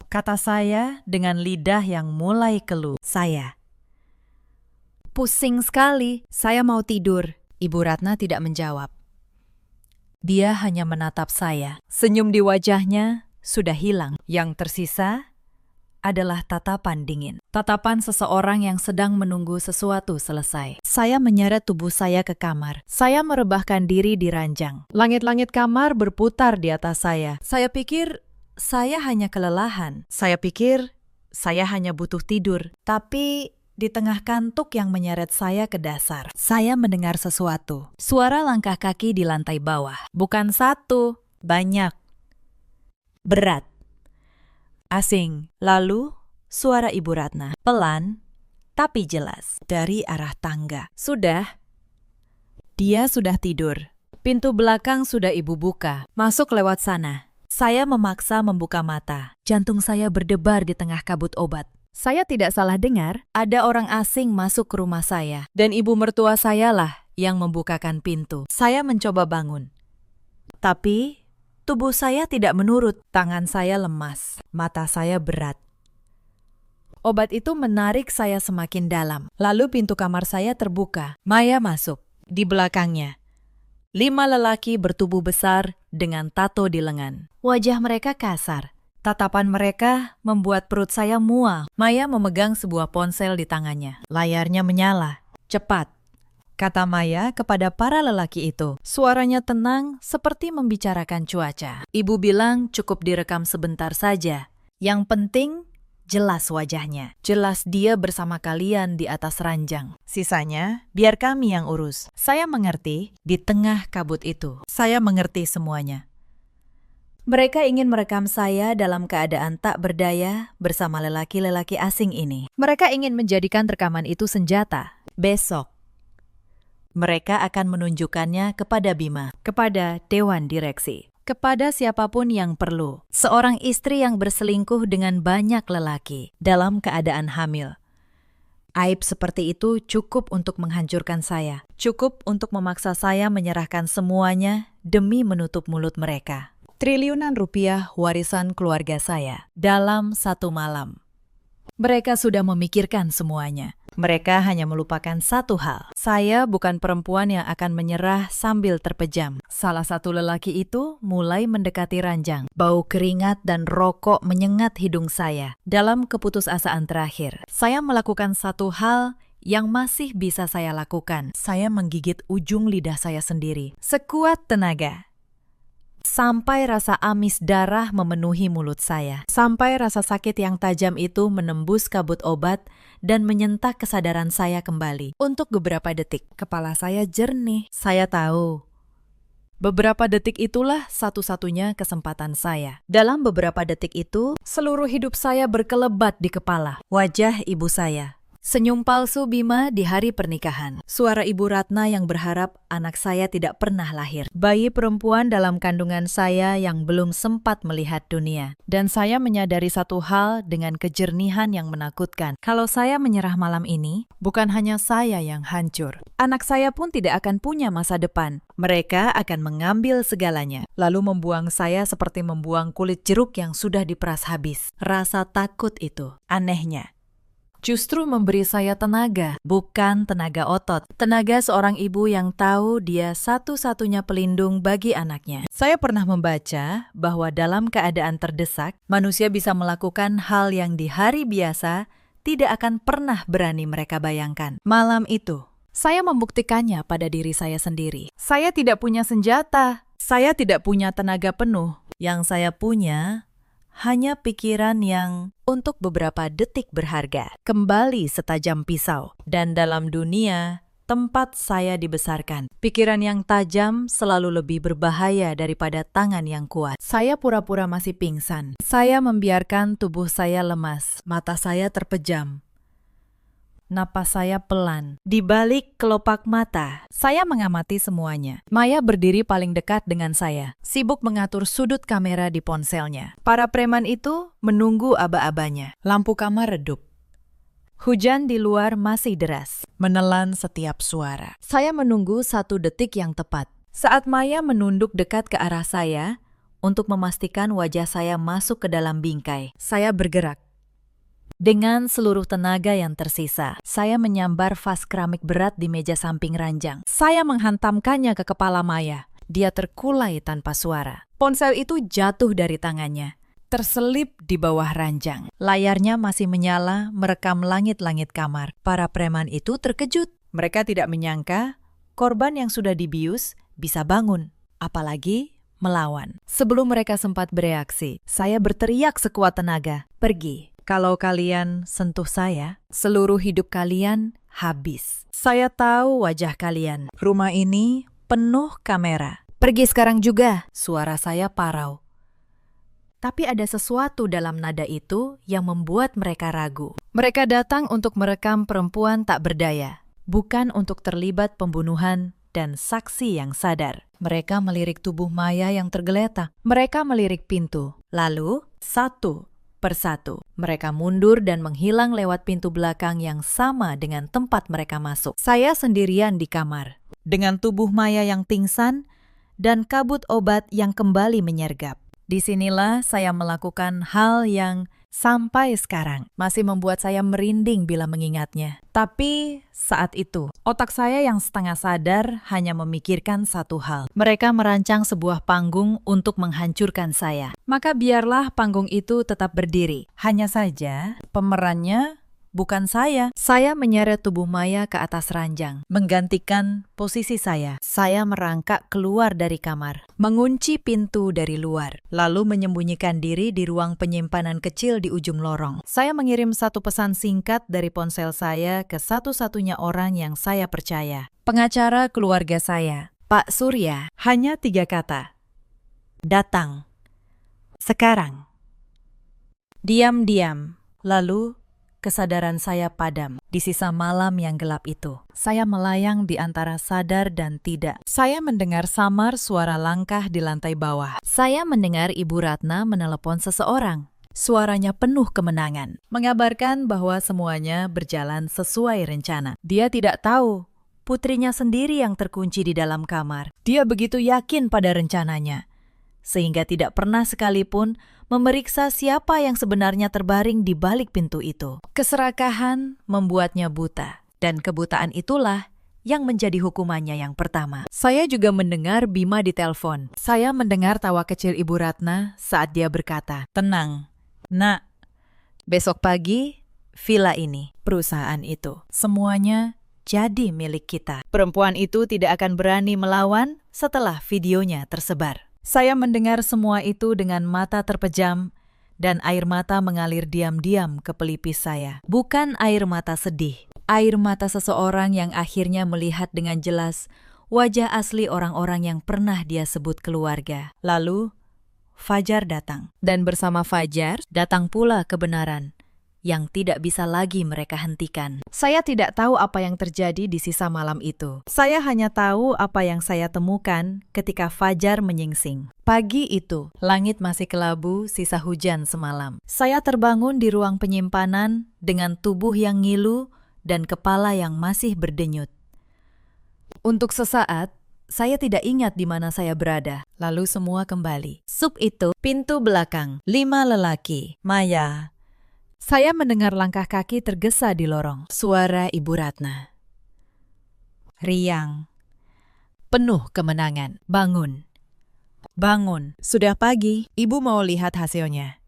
kata saya dengan lidah yang mulai keluh. "Saya pusing sekali. Saya mau tidur." Ibu Ratna tidak menjawab. Dia hanya menatap saya. Senyum di wajahnya sudah hilang. Yang tersisa adalah tatapan dingin. Tatapan seseorang yang sedang menunggu sesuatu selesai. Saya menyeret tubuh saya ke kamar. Saya merebahkan diri di ranjang. Langit-langit kamar berputar di atas saya. Saya pikir saya hanya kelelahan. Saya pikir saya hanya butuh tidur. Tapi di tengah kantuk yang menyeret saya ke dasar, saya mendengar sesuatu. Suara langkah kaki di lantai bawah. Bukan satu, banyak. Berat. Asing. Lalu, suara Ibu Ratna. Pelan, tapi jelas. Dari arah tangga. Sudah. Dia sudah tidur. Pintu belakang sudah Ibu buka. Masuk lewat sana. Saya memaksa membuka mata. Jantung saya berdebar di tengah kabut obat. Saya tidak salah dengar, ada orang asing masuk ke rumah saya. Dan ibu mertua saya lah yang membukakan pintu. Saya mencoba bangun. Tapi tubuh saya tidak menurut. Tangan saya lemas, mata saya berat. Obat itu menarik saya semakin dalam. Lalu pintu kamar saya terbuka. Maya masuk. Di belakangnya, 5 lelaki bertubuh besar dengan tato di lengan. Wajah mereka kasar. Tatapan mereka membuat perut saya mual. Maya memegang sebuah ponsel di tangannya. Layarnya menyala. Cepat, kata Maya kepada para lelaki itu. Suaranya tenang seperti membicarakan cuaca. Ibu bilang cukup direkam sebentar saja. Yang penting jelas wajahnya. Jelas dia bersama kalian di atas ranjang. Sisanya biar kami yang urus. Saya mengerti di tengah kabut itu. Saya mengerti semuanya. Mereka ingin merekam saya dalam keadaan tak berdaya bersama lelaki-lelaki asing ini. Mereka ingin menjadikan rekaman itu senjata. Besok, mereka akan menunjukkannya kepada Bima, kepada Dewan Direksi, kepada siapapun yang perlu. Seorang istri yang berselingkuh dengan banyak lelaki dalam keadaan hamil. Aib seperti itu cukup untuk menghancurkan saya. Cukup untuk memaksa saya menyerahkan semuanya demi menutup mulut mereka. Triliunan rupiah warisan keluarga saya dalam satu malam. Mereka sudah memikirkan semuanya. Mereka hanya melupakan satu hal. Saya bukan perempuan yang akan menyerah sambil terpejam. Salah satu lelaki itu mulai mendekati ranjang. Bau keringat dan rokok menyengat hidung saya. Dalam keputusasaan terakhir, saya melakukan satu hal yang masih bisa saya lakukan. Saya menggigit ujung lidah saya sendiri. Sekuat tenaga. Sampai rasa amis darah memenuhi mulut saya. Sampai rasa sakit yang tajam itu menembus kabut obat dan menyentak kesadaran saya kembali. Untuk beberapa detik, kepala saya jernih. Saya tahu. Beberapa detik itulah satu-satunya kesempatan saya. Dalam beberapa detik itu, seluruh hidup saya berkelebat di kepala. Wajah ibu saya. Senyum palsu Bima di hari pernikahan. Suara Ibu Ratna yang berharap anak saya tidak pernah lahir. Bayi perempuan dalam kandungan saya yang belum sempat melihat dunia. Dan saya menyadari satu hal dengan kejernihan yang menakutkan. Kalau saya menyerah malam ini, bukan hanya saya yang hancur. Anak saya pun tidak akan punya masa depan. Mereka akan mengambil segalanya. Lalu membuang saya seperti membuang kulit jeruk yang sudah diperas habis. Rasa takut itu, anehnya, justru memberi saya tenaga, bukan tenaga otot. Tenaga seorang ibu yang tahu dia satu-satunya pelindung bagi anaknya. Saya pernah membaca bahwa dalam keadaan terdesak, manusia bisa melakukan hal yang di hari biasa tidak akan pernah berani mereka bayangkan. Malam itu, saya membuktikannya pada diri saya sendiri. Saya tidak punya senjata. Saya tidak punya tenaga penuh. Yang saya punya hanya pikiran yang untuk beberapa detik berharga, kembali setajam pisau. Dan dalam dunia tempat saya dibesarkan, pikiran yang tajam selalu lebih berbahaya daripada tangan yang kuat. Saya pura-pura masih pingsan. Saya membiarkan tubuh saya lemas, mata saya terpejam. Napas saya pelan. Di balik kelopak mata, saya mengamati semuanya. Maya berdiri paling dekat dengan saya, sibuk mengatur sudut kamera di ponselnya. Para preman itu menunggu aba-abanya. Lampu kamar redup. Hujan di luar masih deras, menelan setiap suara. Saya menunggu 1 detik yang tepat. Saat Maya menunduk dekat ke arah saya, untuk memastikan wajah saya masuk ke dalam bingkai, saya bergerak. Dengan seluruh tenaga yang tersisa, saya menyambar vas keramik berat di meja samping ranjang. Saya menghantamkannya ke kepala Maya. Dia terkulai tanpa suara. Ponsel itu jatuh dari tangannya, terselip di bawah ranjang. Layarnya masih menyala, merekam langit-langit kamar. Para preman itu terkejut. Mereka tidak menyangka korban yang sudah dibius bisa bangun, apalagi melawan. Sebelum mereka sempat bereaksi, saya berteriak sekuat tenaga, "Pergi! Kalau kalian sentuh saya, seluruh hidup kalian habis. Saya tahu wajah kalian. Rumah ini penuh kamera. Pergi sekarang juga." Suara saya parau. Tapi ada sesuatu dalam nada itu yang membuat mereka ragu. Mereka datang untuk merekam perempuan tak berdaya, bukan untuk terlibat pembunuhan dan saksi yang sadar. Mereka melirik tubuh Maya yang tergeletak. Mereka melirik pintu. Lalu, satu persatu, mereka mundur dan menghilang lewat pintu belakang yang sama dengan tempat mereka masuk. Saya sendirian di kamar. dengan tubuh Maya yang pingsan dan kabut obat yang kembali menyergap. Disinilah saya melakukan hal yang sampai sekarang masih membuat saya merinding bila mengingatnya. Tapi saat itu, otak saya yang setengah sadar hanya memikirkan satu hal. Mereka merancang sebuah panggung untuk menghancurkan saya. Maka biarlah panggung itu tetap berdiri. Hanya saja, pemerannya bukan saya. Saya menyeret tubuh Maya ke atas ranjang, menggantikan posisi saya. Saya merangkak keluar dari kamar, mengunci pintu dari luar, lalu menyembunyikan diri di ruang penyimpanan kecil di ujung lorong. Saya mengirim satu pesan singkat dari ponsel saya ke satu-satunya orang yang saya percaya. Pengacara keluarga saya, Pak Surya. Hanya 3 kata. Datang. Sekarang. Diam-diam. Lalu kesadaran saya padam di sisa malam yang gelap itu. Saya melayang di antara sadar dan tidak. Saya mendengar samar suara langkah di lantai bawah. Saya mendengar Ibu Ratna menelepon seseorang. Suaranya penuh kemenangan, mengabarkan bahwa semuanya berjalan sesuai rencana. Dia tidak tahu putrinya sendiri yang terkunci di dalam kamar. Dia begitu yakin pada rencananya, sehingga tidak pernah sekalipun memeriksa siapa yang sebenarnya terbaring di balik pintu itu. Keserakahan membuatnya buta, dan kebutaan itulah yang menjadi hukumannya yang pertama. Saya juga mendengar Bima ditelepon. Saya mendengar tawa kecil Ibu Ratna saat dia berkata, "Tenang, Nak. Besok pagi, villa ini, perusahaan itu, semuanya jadi milik kita." Perempuan itu tidak akan berani melawan setelah videonya tersebar. Saya mendengar semua itu dengan mata terpejam dan air mata mengalir diam-diam ke pelipis saya. Bukan air mata sedih, air mata seseorang yang akhirnya melihat dengan jelas wajah asli orang-orang yang pernah dia sebut keluarga. Lalu, Fajar datang. Dan bersama Fajar, datang pula kebenaran yang tidak bisa lagi mereka hentikan. Saya tidak tahu apa yang terjadi di sisa malam itu. Saya hanya tahu apa yang saya temukan ketika Fajar menyingsing. Pagi itu, langit masih kelabu sisa hujan semalam. Saya terbangun di ruang penyimpanan dengan tubuh yang ngilu dan kepala yang masih berdenyut. Untuk sesaat, saya tidak ingat di mana saya berada. Lalu semua kembali. Sup itu, pintu belakang, 5 lelaki, Maya. Saya mendengar langkah kaki tergesa di lorong. Suara Ibu Ratna. Riang. Penuh kemenangan. Bangun. Bangun. Sudah pagi. Ibu mau lihat hasilnya.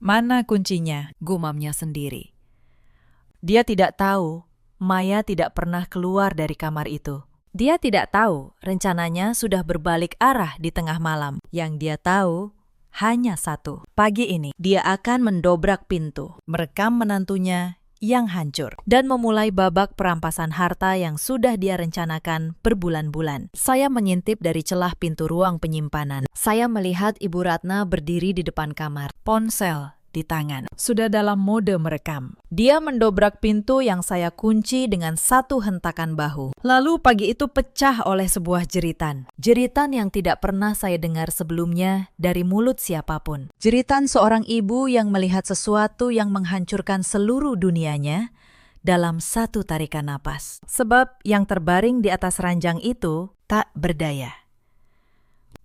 Mana kuncinya? Gumamnya sendiri. Dia tidak tahu Maya tidak pernah keluar dari kamar itu. Dia tidak tahu rencananya sudah berbalik arah di tengah malam. Yang dia tahu hanya satu. Pagi ini, dia akan mendobrak pintu, merekam menantunya yang hancur, dan memulai babak perampasan harta yang sudah dia rencanakan berbulan-bulan. Saya mengintip dari celah pintu ruang penyimpanan. Saya melihat Ibu Ratna berdiri di depan kamar, ponsel di tangan, sudah dalam mode merekam. Dia mendobrak pintu yang saya kunci dengan satu hentakan bahu. Lalu pagi itu pecah oleh sebuah jeritan. Jeritan yang tidak pernah saya dengar sebelumnya dari mulut siapapun. Jeritan seorang ibu yang melihat sesuatu yang menghancurkan seluruh dunianya dalam satu tarikan napas. Sebab yang terbaring di atas ranjang itu tak berdaya.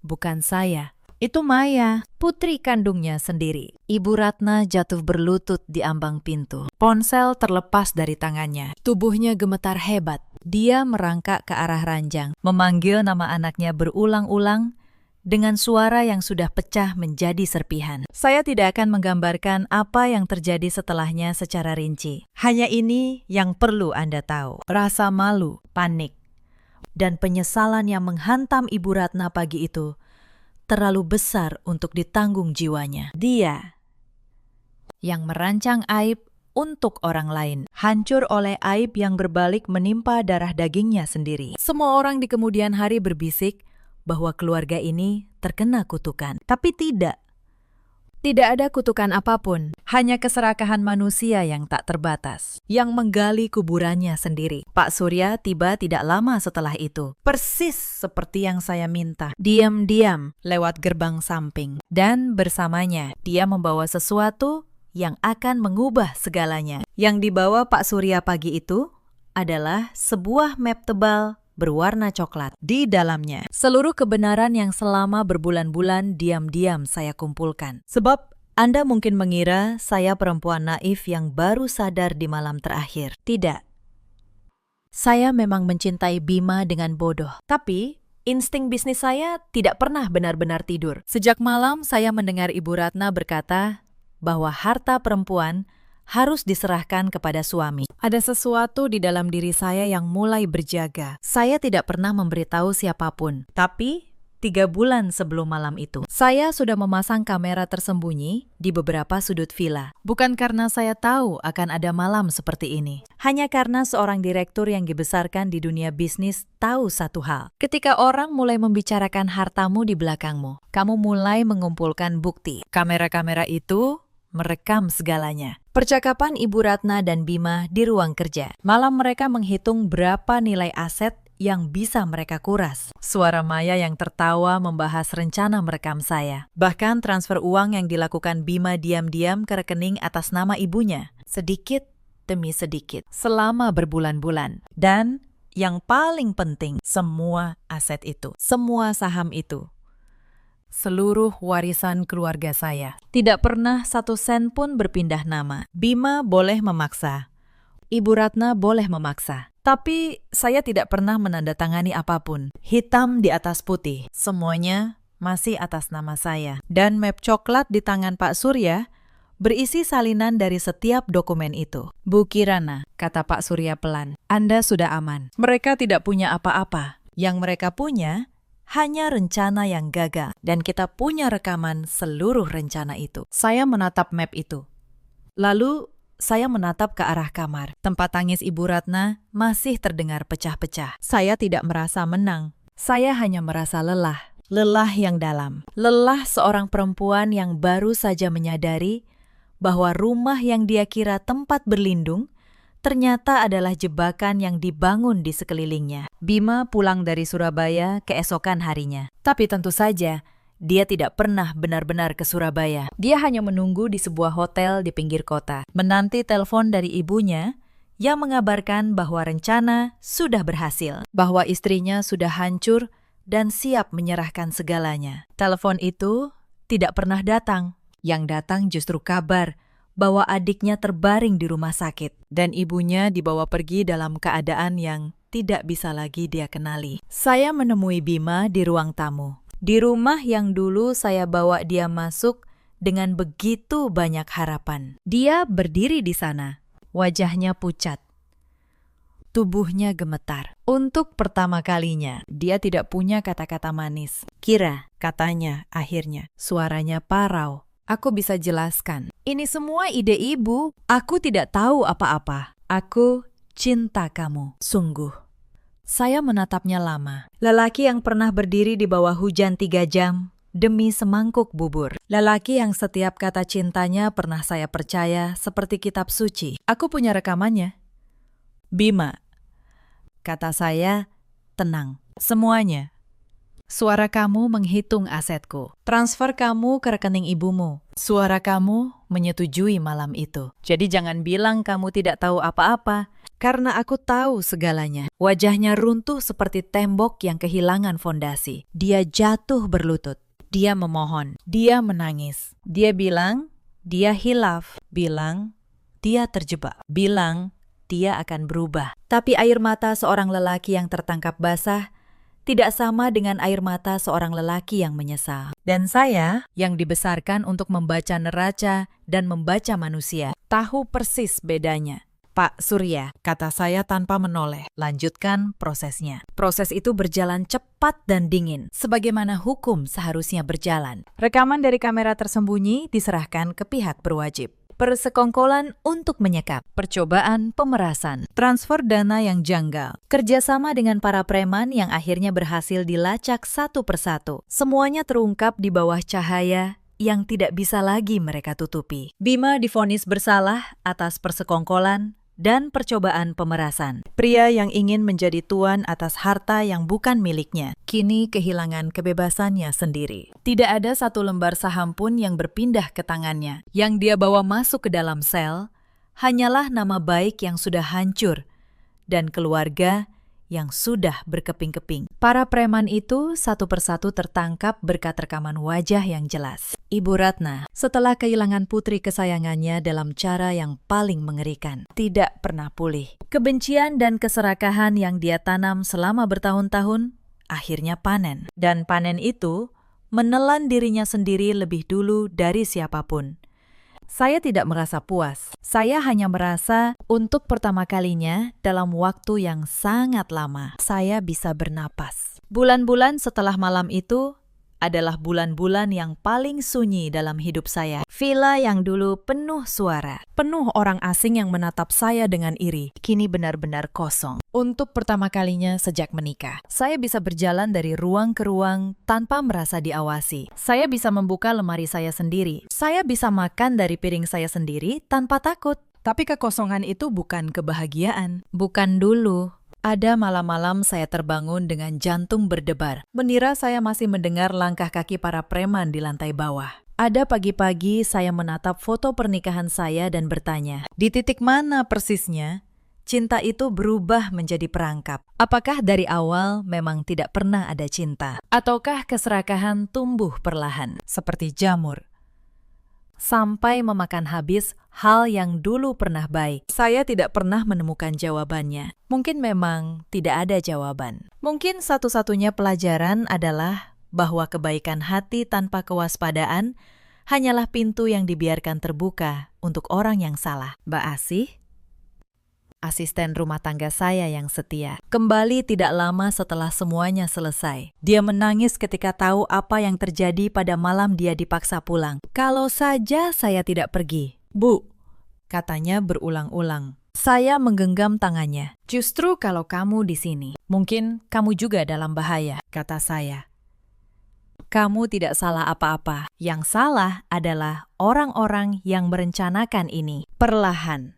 Bukan saya. Itu Maya, putri kandungnya sendiri. Ibu Ratna jatuh berlutut di ambang pintu. Ponsel terlepas dari tangannya. Tubuhnya gemetar hebat. Dia merangkak ke arah ranjang, memanggil nama anaknya berulang-ulang dengan suara yang sudah pecah menjadi serpihan. Saya tidak akan menggambarkan apa yang terjadi setelahnya secara rinci. Hanya ini yang perlu Anda tahu. Rasa malu, panik, dan penyesalan yang menghantam Ibu Ratna pagi itu terlalu besar untuk ditanggung jiwanya. Dia yang merancang aib untuk orang lain, hancur oleh aib yang berbalik menimpa darah dagingnya sendiri. Semua orang di kemudian hari berbisik bahwa keluarga ini terkena kutukan. Tapi tidak. Tidak ada kutukan apapun, hanya keserakahan manusia yang tak terbatas, yang menggali kuburannya sendiri. Pak Surya tiba tidak lama setelah itu, persis seperti yang saya minta. Diam-diam lewat gerbang samping, dan bersamanya dia membawa sesuatu yang akan mengubah segalanya. Yang dibawa Pak Surya pagi itu adalah sebuah map tebal berwarna coklat. Di dalamnya, seluruh kebenaran yang selama berbulan-bulan diam-diam saya kumpulkan. Sebab Anda mungkin mengira saya perempuan naif yang baru sadar di malam terakhir. Tidak. Saya memang mencintai Bima dengan bodoh. Tapi insting bisnis saya tidak pernah benar-benar tidur. Sejak malam saya mendengar Ibu Ratna berkata bahwa harta perempuan harus diserahkan kepada suami. Ada sesuatu di dalam diri saya yang mulai berjaga. Saya tidak pernah memberitahu siapapun. Tapi 3 bulan sebelum malam itu, saya sudah memasang kamera tersembunyi di beberapa sudut villa. Bukan karena saya tahu akan ada malam seperti ini. Hanya karena seorang direktur yang dibesarkan di dunia bisnis tahu satu hal. Ketika orang mulai membicarakan hartamu di belakangmu, kamu mulai mengumpulkan bukti. Kamera-kamera itu merekam segalanya. Percakapan Ibu Ratna dan Bima di ruang kerja. Malam mereka menghitung berapa nilai aset yang bisa mereka kuras. Suara Maya yang tertawa membahas rencana merekam saya. Bahkan transfer uang yang dilakukan Bima diam-diam ke rekening atas nama ibunya. Sedikit demi sedikit. Selama berbulan-bulan. Dan yang paling penting, semua aset itu. Semua saham itu. Seluruh warisan keluarga saya. Tidak pernah 1 sen pun berpindah nama. Bima boleh memaksa. Ibu Ratna boleh memaksa. Tapi saya tidak pernah menandatangani apapun. Hitam di atas putih. Semuanya masih atas nama saya. Dan map coklat di tangan Pak Surya berisi salinan dari setiap dokumen itu. Bu Kirana, kata Pak Surya pelan, Anda sudah aman. Mereka tidak punya apa-apa. Yang mereka punya hanya rencana yang gagal. Dan kita punya rekaman seluruh rencana itu. Saya menatap map itu. Lalu saya menatap ke arah kamar. Tempat tangis Ibu Ratna masih terdengar pecah-pecah. Saya tidak merasa menang. Saya hanya merasa lelah. Lelah yang dalam. Lelah seorang perempuan yang baru saja menyadari bahwa rumah yang dia kira tempat berlindung ternyata adalah jebakan yang dibangun di sekelilingnya. Bima pulang dari Surabaya keesokan harinya. Tapi tentu saja, dia tidak pernah benar-benar ke Surabaya. Dia hanya menunggu di sebuah hotel di pinggir kota. Menanti telepon dari ibunya yang mengabarkan bahwa rencana sudah berhasil. Bahwa istrinya sudah hancur dan siap menyerahkan segalanya. Telepon itu tidak pernah datang. Yang datang justru kabar bahwa adiknya terbaring di rumah sakit. Dan ibunya dibawa pergi dalam keadaan yang tidak bisa lagi dia kenali. Saya menemui Bima di ruang tamu. Di rumah yang dulu saya bawa dia masuk dengan begitu banyak harapan. Dia berdiri di sana, wajahnya pucat. Tubuhnya gemetar. Untuk pertama kalinya, dia tidak punya kata-kata manis. Kira, katanya akhirnya, suaranya parau. Aku bisa jelaskan. Ini semua ide ibu. Aku tidak tahu apa-apa. Aku cinta kamu, sungguh. Saya menatapnya lama. Lelaki yang pernah berdiri di bawah hujan 3 jam demi semangkuk bubur. Lelaki yang setiap kata cintanya pernah saya percaya seperti kitab suci. Aku punya rekamannya. Bima, kata saya, tenang. Semuanya. Suara kamu menghitung asetku. Transfer kamu ke rekening ibumu. Suara kamu menyetujui malam itu. Jadi jangan bilang kamu tidak tahu apa-apa. Karena aku tahu segalanya. Wajahnya runtuh seperti tembok yang kehilangan fondasi. Dia jatuh berlutut. Dia memohon. Dia menangis. Dia bilang, dia hilaf. Bilang, dia terjebak. Bilang, dia akan berubah. Tapi air mata seorang lelaki yang tertangkap basah tidak sama dengan air mata seorang lelaki yang menyesal. Dan saya, yang dibesarkan untuk membaca neraca dan membaca manusia, tahu persis bedanya. Pak Surya, kata saya tanpa menoleh, lanjutkan prosesnya. Proses itu berjalan cepat dan dingin, sebagaimana hukum seharusnya berjalan. Rekaman dari kamera tersembunyi diserahkan ke pihak berwajib. Persekongkolan untuk menyekap, percobaan pemerasan, transfer dana yang janggal, kerjasama dengan para preman yang akhirnya berhasil dilacak satu persatu. Semuanya terungkap di bawah cahaya yang tidak bisa lagi mereka tutupi. Bima divonis bersalah atas persekongkolan dan percobaan pemerasan. Pria yang ingin menjadi tuan atas harta yang bukan miliknya, kini kehilangan kebebasannya sendiri. Tidak ada satu lembar saham pun yang berpindah ke tangannya. Yang dia bawa masuk ke dalam sel, hanyalah nama baik yang sudah hancur, dan keluarga yang sudah berkeping-keping. Para preman itu satu persatu tertangkap berkat rekaman wajah yang jelas. Ibu Ratna, setelah kehilangan putri kesayangannya dalam cara yang paling mengerikan, tidak pernah pulih. Kebencian dan keserakahan yang dia tanam selama bertahun-tahun akhirnya panen. Dan panen itu menelan dirinya sendiri lebih dulu dari siapapun. Saya tidak merasa puas. Saya hanya merasa untuk pertama kalinya dalam waktu yang sangat lama, saya bisa bernapas. Bulan-bulan setelah malam itu adalah bulan-bulan yang paling sunyi dalam hidup saya. Villa yang dulu penuh suara, penuh orang asing yang menatap saya dengan iri, kini benar-benar kosong. Untuk pertama kalinya sejak menikah, saya bisa berjalan dari ruang ke ruang tanpa merasa diawasi. Saya bisa membuka lemari saya sendiri. Saya bisa makan dari piring saya sendiri tanpa takut. Tapi kekosongan itu bukan kebahagiaan. Bukan dulu. Ada malam-malam saya terbangun dengan jantung berdebar, menira saya masih mendengar langkah kaki para preman di lantai bawah. Ada pagi-pagi saya menatap foto pernikahan saya dan bertanya, di titik mana persisnya cinta itu berubah menjadi perangkap? Apakah dari awal memang tidak pernah ada cinta? Ataukah keserakahan tumbuh perlahan, seperti jamur, sampai memakan habis hal yang dulu pernah baik? Saya tidak pernah menemukan jawabannya. Mungkin memang tidak ada jawaban. Mungkin satu-satunya pelajaran adalah bahwa kebaikan hati tanpa kewaspadaan hanyalah pintu yang dibiarkan terbuka untuk orang yang salah. Mbak Asih, asisten rumah tangga saya yang setia, kembali tidak lama setelah semuanya selesai. Dia menangis ketika tahu apa yang terjadi pada malam dia dipaksa pulang. Kalau saja saya tidak pergi. Bu, katanya berulang-ulang. Saya menggenggam tangannya. Justru kalau kamu di sini, mungkin kamu juga dalam bahaya, kata saya. Kamu tidak salah apa-apa. Yang salah adalah orang-orang yang merencanakan ini. Perlahan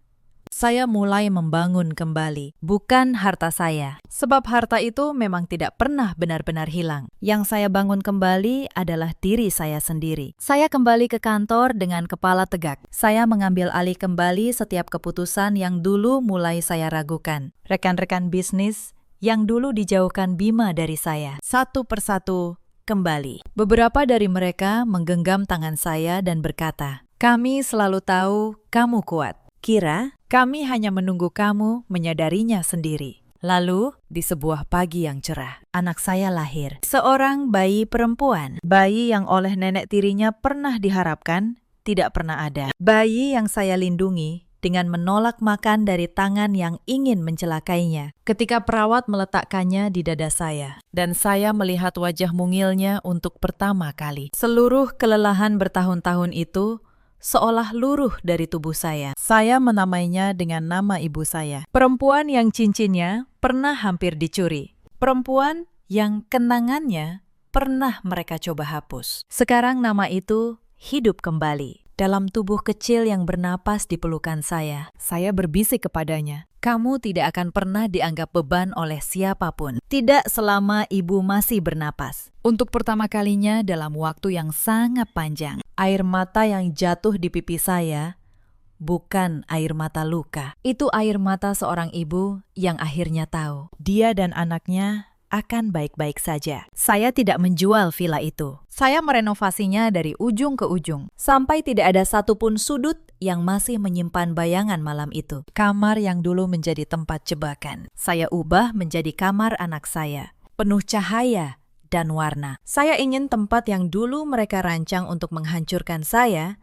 saya mulai membangun kembali, bukan harta saya. Sebab harta itu memang tidak pernah benar-benar hilang. Yang saya bangun kembali adalah diri saya sendiri. Saya kembali ke kantor dengan kepala tegak. Saya mengambil alih kembali setiap keputusan yang dulu mulai saya ragukan. Rekan-rekan bisnis yang dulu dijauhkan Bima dari saya, satu persatu kembali. Beberapa dari mereka menggenggam tangan saya dan berkata, "Kami selalu tahu kamu kuat. Kira kami hanya menunggu kamu menyadarinya sendiri." Lalu, di sebuah pagi yang cerah, anak saya lahir. Seorang bayi perempuan. Bayi yang oleh nenek tirinya pernah diharapkan, tidak pernah ada. Bayi yang saya lindungi dengan menolak makan dari tangan yang ingin mencelakainya ketika perawat meletakkannya di dada saya. Dan saya melihat wajah mungilnya untuk pertama kali. Seluruh kelelahan bertahun-tahun itu seolah luruh dari tubuh saya. Saya menamainya dengan nama ibu saya. Perempuan yang cincinnya pernah hampir dicuri. Perempuan yang kenangannya pernah mereka coba hapus. Sekarang nama itu hidup kembali dalam tubuh kecil yang bernapas di pelukan saya. Saya berbisik kepadanya, "Kamu tidak akan pernah dianggap beban oleh siapapun. Tidak selama ibu masih bernapas." Untuk pertama kalinya dalam waktu yang sangat panjang, air mata yang jatuh di pipi saya bukan air mata luka. Itu air mata seorang ibu yang akhirnya tahu dia dan anaknya akan baik-baik saja. Saya tidak menjual villa itu. Saya merenovasinya dari ujung ke ujung, sampai tidak ada satupun sudut yang masih menyimpan bayangan malam itu. Kamar yang dulu menjadi tempat jebakan, saya ubah menjadi kamar anak saya, penuh cahaya dan warna. Saya ingin tempat yang dulu mereka rancang untuk menghancurkan saya,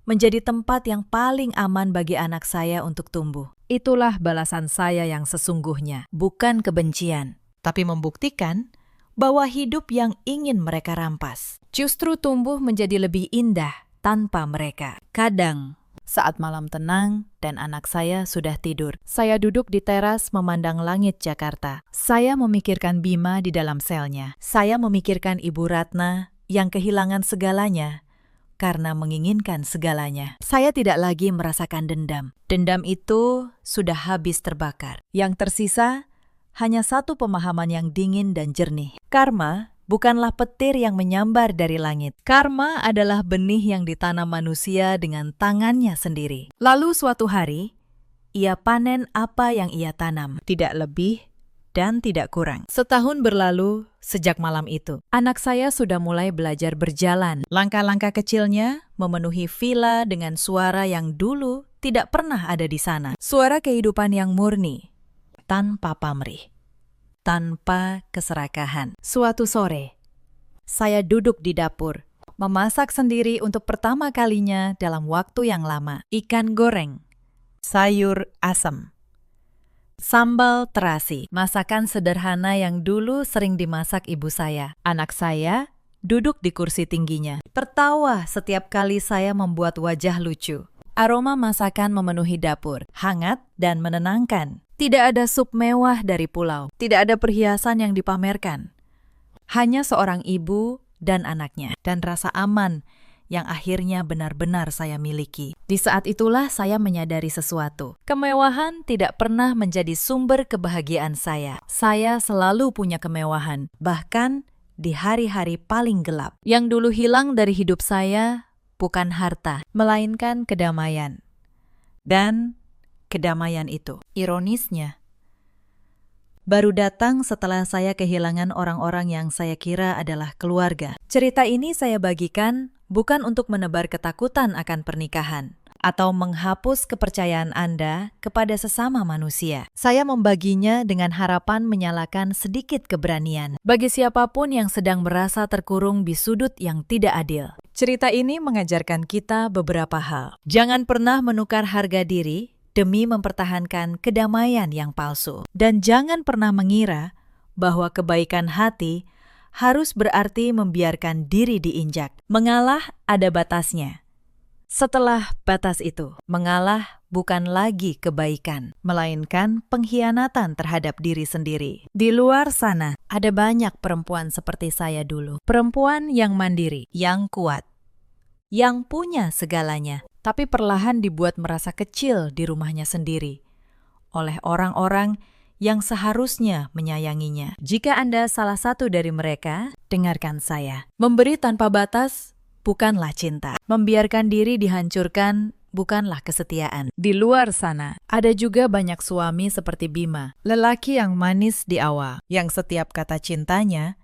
menjadi tempat yang paling aman bagi anak saya untuk tumbuh. Itulah balasan saya yang sesungguhnya, bukan kebencian, tapi membuktikan bahwa hidup yang ingin mereka rampas justru tumbuh menjadi lebih indah tanpa mereka. Kadang, saat malam tenang dan anak saya sudah tidur, saya duduk di teras memandang langit Jakarta. Saya memikirkan Bima di dalam selnya. Saya memikirkan Ibu Ratna yang kehilangan segalanya karena menginginkan segalanya. Saya tidak lagi merasakan dendam. Dendam itu sudah habis terbakar. Yang tersisa hanya satu pemahaman yang dingin dan jernih. Karma bukanlah petir yang menyambar dari langit. Karma adalah benih yang ditanam manusia dengan tangannya sendiri. Lalu suatu hari, ia panen apa yang ia tanam. Tidak lebih, dan tidak kurang. Setahun berlalu sejak malam itu. Anak saya sudah mulai belajar berjalan. Langkah-langkah kecilnya memenuhi villa dengan suara yang dulu tidak pernah ada di sana. Suara kehidupan yang murni, tanpa pamrih, tanpa keserakahan. Suatu sore, saya duduk di dapur, memasak sendiri untuk pertama kalinya dalam waktu yang lama. Ikan goreng, sayur asam, sambal terasi, masakan sederhana yang dulu sering dimasak ibu saya. Anak saya duduk di kursi tingginya, tertawa setiap kali saya membuat wajah lucu. Aroma masakan memenuhi dapur, hangat dan menenangkan. Tidak ada sup mewah dari pulau, tidak ada perhiasan yang dipamerkan. Hanya seorang ibu dan anaknya, dan rasa aman yang akhirnya benar-benar saya miliki. Di saat itulah saya menyadari sesuatu. Kemewahan tidak pernah menjadi sumber kebahagiaan saya. Saya selalu punya kemewahan, bahkan di hari-hari paling gelap. Yang dulu hilang dari hidup saya bukan harta, melainkan kedamaian. Dan kedamaian itu, ironisnya, baru datang setelah saya kehilangan orang-orang yang saya kira adalah keluarga. Cerita ini saya bagikan bukan untuk menebar ketakutan akan pernikahan atau menghapus kepercayaan Anda kepada sesama manusia. Saya membaginya dengan harapan menyalakan sedikit keberanian bagi siapapun yang sedang merasa terkurung di sudut yang tidak adil. Cerita ini mengajarkan kita beberapa hal. Jangan pernah menukar harga diri demi mempertahankan kedamaian yang palsu. Dan jangan pernah mengira bahwa kebaikan hati harus berarti membiarkan diri diinjak. Mengalah ada batasnya. Setelah batas itu, mengalah bukan lagi kebaikan, melainkan pengkhianatan terhadap diri sendiri. Di luar sana, ada banyak perempuan seperti saya dulu. Perempuan yang mandiri, yang kuat, yang punya segalanya, tapi perlahan dibuat merasa kecil di rumahnya sendiri oleh orang-orang yang seharusnya menyayanginya. Jika Anda salah satu dari mereka, dengarkan saya. Memberi tanpa batas bukanlah cinta. Membiarkan diri dihancurkan bukanlah kesetiaan. Di luar sana, ada juga banyak suami seperti Bima, lelaki yang manis di awal, yang setiap kata cintanya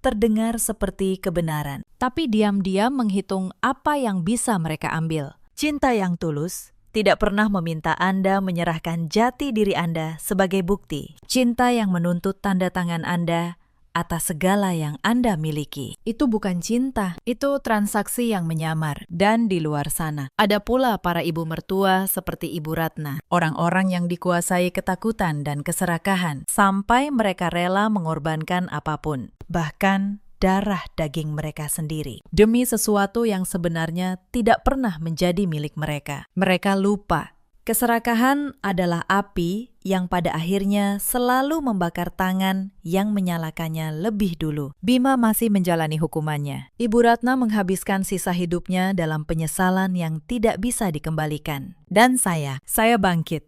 terdengar seperti kebenaran, tapi diam-diam menghitung apa yang bisa mereka ambil. Cinta yang tulus tidak pernah meminta Anda menyerahkan jati diri Anda sebagai bukti. Cinta yang menuntut tanda tangan Anda atas segala yang Anda miliki. Itu bukan cinta, itu transaksi yang menyamar. Dan di luar sana, ada pula para ibu mertua seperti Ibu Ratna. Orang-orang yang dikuasai ketakutan dan keserakahan, sampai mereka rela mengorbankan apapun. Bahkan darah daging mereka sendiri, demi sesuatu yang sebenarnya tidak pernah menjadi milik mereka. Mereka lupa, keserakahan adalah api yang pada akhirnya selalu membakar tangan yang menyalakannya lebih dulu. Bima masih menjalani hukumannya. Ibu Ratna menghabiskan sisa hidupnya dalam penyesalan yang tidak bisa dikembalikan. Dan saya bangkit.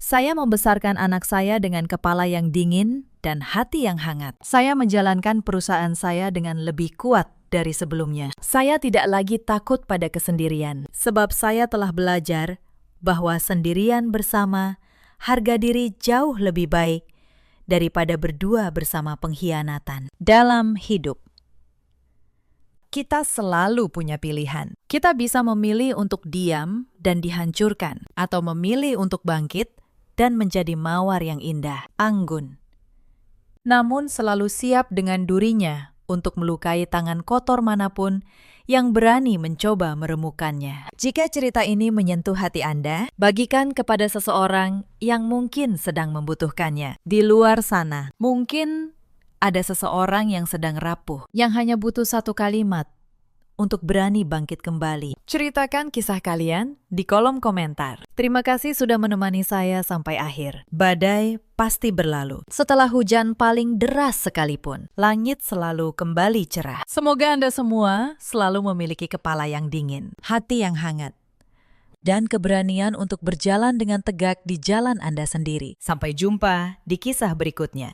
Saya membesarkan anak saya dengan kepala yang dingin dan hati yang hangat. Saya menjalankan perusahaan saya dengan lebih kuat dari sebelumnya. Saya tidak lagi takut pada kesendirian, sebab saya telah belajar bahwa sendirian bersama harga diri jauh lebih baik daripada berdua bersama pengkhianatan. Dalam hidup, kita selalu punya pilihan. Kita bisa memilih untuk diam dan dihancurkan, atau memilih untuk bangkit dan menjadi mawar yang indah, anggun. Namun selalu siap dengan durinya untuk melukai tangan kotor manapun yang berani mencoba meremukannya. Jika cerita ini menyentuh hati Anda, bagikan kepada seseorang yang mungkin sedang membutuhkannya. Di luar sana, mungkin ada seseorang yang sedang rapuh, yang hanya butuh satu kalimat untuk berani bangkit kembali. Ceritakan kisah kalian di kolom komentar. Terima kasih sudah menemani saya sampai akhir. Badai pasti berlalu. Setelah hujan paling deras sekalipun, langit selalu kembali cerah. Semoga Anda semua selalu memiliki kepala yang dingin, hati yang hangat, dan keberanian untuk berjalan dengan tegak di jalan Anda sendiri. Sampai jumpa di kisah berikutnya.